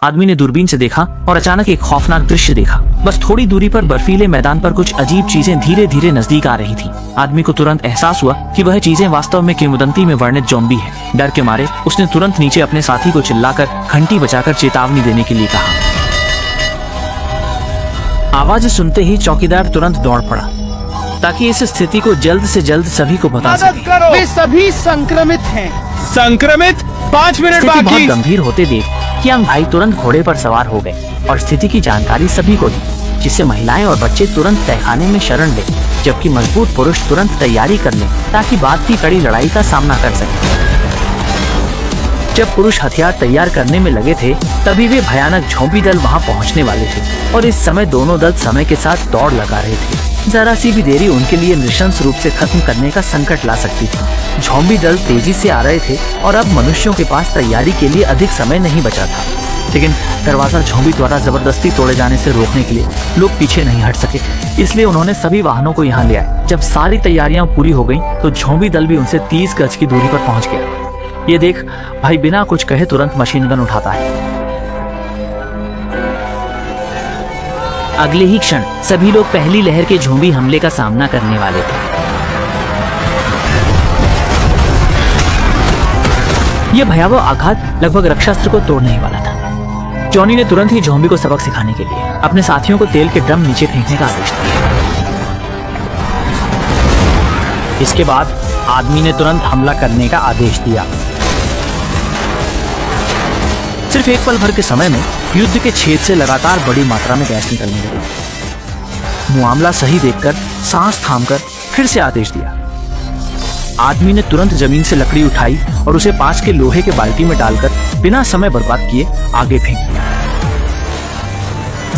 आदमी ने दूरबीन से देखा और अचानक एक खौफनाक दृश्य देखा। बस थोड़ी दूरी पर बर्फीले मैदान पर कुछ अजीब चीजें धीरे धीरे नजदीक आ रही थीं। आदमी को तुरंत एहसास हुआ कि वह चीजें वास्तव में किंवदंती में वर्णित ज़ॉम्बी है। डर के मारे उसने तुरंत नीचे अपने साथी को चिल्लाकर घंटी बजाकर चेतावनी देने के लिए कहा। आवाज सुनते ही चौकीदार तुरंत दौड़ पड़ा ताकि इस स्थिति को जल्द से जल्द सभी को बता सके। वे सभी संक्रमित हैं। संक्रमित? 5 मिनट बहुत बाकी। गंभीर होते देख कियांग भाई तुरंत घोड़े पर सवार हो गए और स्थिति की जानकारी सभी को दी, जिससे महिलाएं और बच्चे तुरंत तहखाने में शरण ले, जबकि मजबूत पुरुष तुरंत तैयारी कर लें ताकि बाद की कड़ी लड़ाई का सामना कर सके। जब पुरुष हथियार तैयार करने में लगे थे तभी वे भयानक ज़ॉम्बी दल वहां पहुंचने वाले थे और इस समय दोनों दल समय के साथ दौड़ लगा रहे थे। जरा सी भी देरी उनके लिए नृशंस रूप से खत्म करने का संकट ला सकती थी। ज़ॉम्बी दल तेजी से आ रहे थे और अब मनुष्यों के पास तैयारी के लिए अधिक समय नहीं बचा था। लेकिन दरवाजा ज़ॉम्बी द्वारा जबरदस्ती तोड़े जाने से रोकने के लिए लोग पीछे नहीं हट सके, इसलिए उन्होंने सभी वाहनों को यहाँ ले आए। जब सारी तैयारियां पूरी हो गयी तो ज़ॉम्बी दल भी उनसे 30 गज की दूरी पर पहुंच गया। ये देख भाई बिना कुछ कहे तुरंत मशीन गन उठाता है। अगले ही क्षण सभी लोग पहली लहर के ज़ॉम्बी हमले का सामना करने वाले थे। यह भयावह आघात लगभग रक्षास्त्र को तोड़ने ही वाला था। जॉनी ने तुरंत ही ज़ॉम्बी को सबक सिखाने के लिए अपने साथियों को तेल के ड्रम नीचे फेंकने का आदेश दिया। इसके बाद आदमी ने तुरंत हमला करने का आदेश दिया। सिर्फ एक पल भर के समय में युद्ध के छेद से लगातार बड़ी मात्रा में गैस निकलने लगी। मामला सही देखकर सांस थामकर फिर से आदेश दिया। आदमी ने तुरंत जमीन से लकड़ी उठाई और उसे पास के लोहे के बाल्टी में डालकर बिना समय बर्बाद किए आगे फेंक दिया।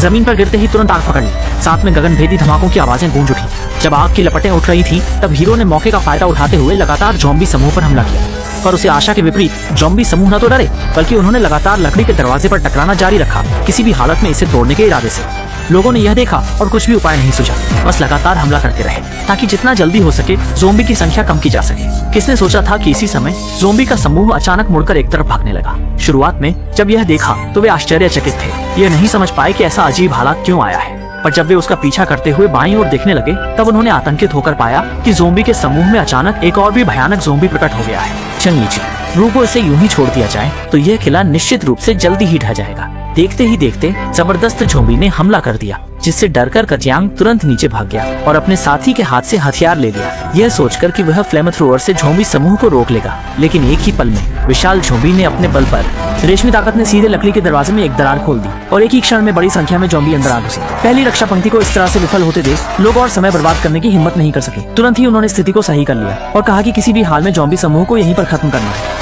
जमीन पर गिरते ही तुरंत आग पकड़ ली। साथ में गगनभेदी धमाकों की आवाजें गूंज उठी। जब आग की लपटें उठ रही थी तब हीरो ने मौके का फायदा उठाते हुए लगातार ज़ॉम्बी समूह पर हमला किया। पर उसे आशा के विपरीत ज़ॉम्बी समूह न तो डरे बल्कि उन्होंने लगातार लकड़ी के दरवाजे पर टकराना जारी रखा, किसी भी हालत में इसे तोड़ने के इरादे से। लोगों ने यह देखा और कुछ भी उपाय नहीं सूझा, बस लगातार हमला करते रहे ताकि जितना जल्दी हो सके ज़ॉम्बी की संख्या कम की जा सके। किसने सोचा था कि इसी समय ज़ॉम्बी का समूह अचानक मुड़कर एक तरफ भागने लगा। शुरुआत में जब यह देखा तो वे आश्चर्यचकित थे। यह नहीं समझ पाए कि ऐसा अजीब हालात क्यों आया है, पर जब वे उसका पीछा करते हुए बाईं ओर देखने लगे तब उन्होंने आतंकित होकर पाया कि ज़ॉम्बी के समूह में अचानक एक और भी भयानक ज़ॉम्बी प्रकट हो गया है। चंगी जी, रूको इसे यूं ही छोड़ दिया जाए तो यह किला निश्चित रूप से जल्दी ही ढह जाएगा। देखते ही देखते जबरदस्त ज़ॉम्बी ने हमला कर दिया, जिससे डरकर कचियांग तुरंत नीचे भाग गया और अपने साथी के हाथ से हथियार ले लिया, यह सोचकर कि वह फ्लेम थ्रोअर से ज़ॉम्बी समूह को रोक लेगा। लेकिन एक ही पल में विशाल ज़ॉम्बी ने अपने बल पर रेशमी ताकत ने सीधे लकड़ी के दरवाजे में एक दरार खोल दी और एक ही क्षण में बड़ी संख्या में ज़ॉम्बी अंदर आ घुसे। पहली रक्षा पंक्ति को इस तरह से विफल होते देख लोग और समय बर्बाद करने की हिम्मत नहीं कर सके। तुरंत ही उन्होंने स्थिति को सही कर लिया और कहा कि किसी भी हाल में ज़ॉम्बी समूह को यहीं पर खत्म करना है।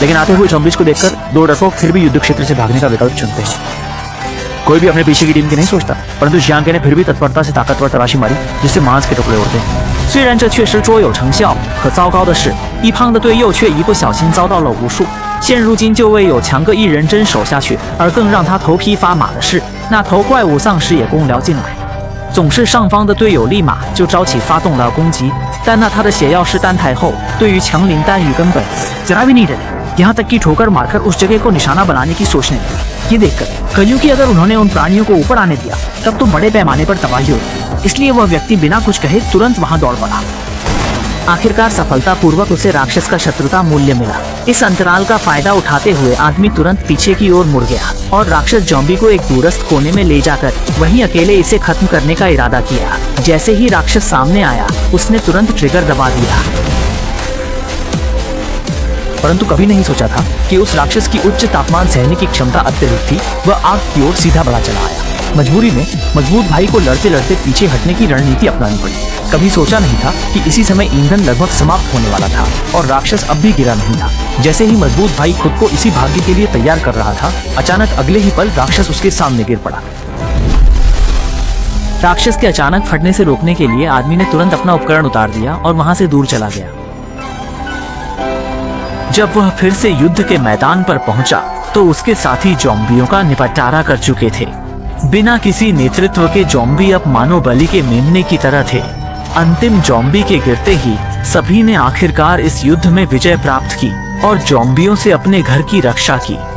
लेकिन आते हुए ज़ॉम्बीज को देखकर दो डरपोक फिर भी युद्ध क्षेत्र से भागने का विकल्प चुनते हैं। कोई भी अपने पीछे की टीम की नहीं सोचता, परंतु जियांग ने फिर भी तत्परता से ताकतवर तराशी मारी, जिससे मांस के टुकड़े उड़ते हैं। 虽然这确实卓有成效，可糟糕的是，一旁的队友却一不小心遭到了武术。现如今就未有强个一人真手下去，而更让他头皮发麻的是，那头怪物丧尸也攻了进来。总是上方的队友立马就招起发动了攻击，但那他的血药是单台后，对于强林丹羽根本जरा भी नहीं डरे, यहाँ तक कि ठोकर मारकर उस जगह को निशाना बनाने की सोचने लगे। ये देखकर कलयुग की अगर उन्होंने उन प्राणियों को ऊपर आने दिया तब तो बड़े पैमाने पर तबाही होगी, इसलिए वह व्यक्ति बिना कुछ कहे तुरंत वहां दौड़ पड़ा। आखिरकार सफलतापूर्वक उसे राक्षस का शत्रुता मूल्य मिला। इस अंतराल का फायदा उठाते हुए आदमी तुरंत पीछे की ओर मुड़ गया और राक्षस ज़ॉम्बी को एक दूरस्थ कोने में ले जाकर वहीं अकेले इसे खत्म करने का इरादा किया। जैसे ही राक्षस सामने आया उसने तुरंत ट्रिगर दबा दिया, परंतु कभी नहीं सोचा था कि उस राक्षस की उच्च तापमान सहने की क्षमता अत्यधिक थी। वह आग की ओर सीधा बढ़ा चला आया। मजबूरी में मजबूत भाई को लड़ते लड़ते पीछे हटने की रणनीति अपनानी पड़ी। कभी सोचा नहीं था कि इसी समय ईंधन लगभग समाप्त होने वाला था और राक्षस अब भी गिरा नहीं था। जैसे ही मजबूत भाई खुद को इसी भाग्य के लिए तैयार कर रहा था, अचानक अगले ही पल राक्षस उसके सामने गिर पड़ा। राक्षस के अचानक फटने से रोकने के लिए आदमी ने तुरंत अपना उपकरण उतार दिया और वहां से दूर चला गया। जब वह फिर से युद्ध के मैदान पर पहुंचा तो उसके साथी ज़ॉम्बियों का निपटारा कर चुके थे। बिना किसी नेतृत्व के ज़ॉम्बी अब मानो बलि के मेमने की तरह थे। अंतिम ज़ॉम्बी के गिरते ही सभी ने आखिरकार इस युद्ध में विजय प्राप्त की और जॉम्बियों से अपने घर की रक्षा की।